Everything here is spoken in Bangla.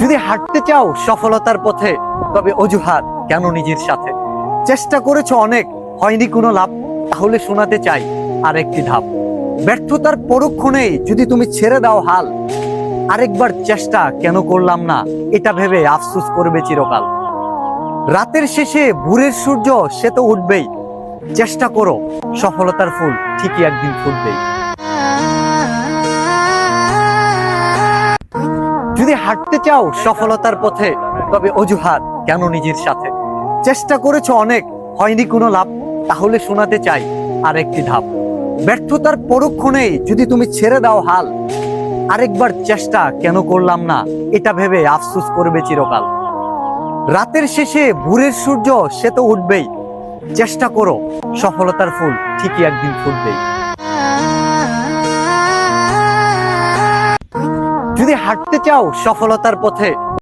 যদি হাঁটতে চাও সফলতার পথে, তবে অজুহাত কেন নিজের সাথে? চেষ্টা করেছো অনেক, হয়নি কোনো লাভ, তাহলে শোনাতে চাই আরেকটি ধাপ। ব্যর্থতার পরক্ষণেই যদি তুমি ছেড়ে দাও হাল, আরেকবার চেষ্টা কেন করলাম না, এটা ভেবে আফসোস করবে চিরকাল। রাতের শেষে ভোরের সূর্য সে তো উঠবেই, চেষ্টা করো, সফলতার ফুল ঠিকই একদিন ফুটবেই। যদি হাঁটতে চাও সফলতার পথে, তবে অজুহাত কেন নিজের সাথে? চেষ্টা করেছো অনেক, হয়নি কোনো লাভ, তাহলে শোনাতে চাই আরেকটি ধাপ। ব্যর্থতার পরক্ষণেই যদি তুমি ছেড়ে দাও হাল, আরেকবার চেষ্টা কেন করলাম না, এটা ভেবে আফসোস করবে চিরকাল। রাতের শেষে ভোরের সূর্য সে তো উঠবেই, চেষ্টা করো, সফলতার ফুল ঠিকই একদিন ফুটবেই। যদি হাঁটতে চাও সফলতার পথে,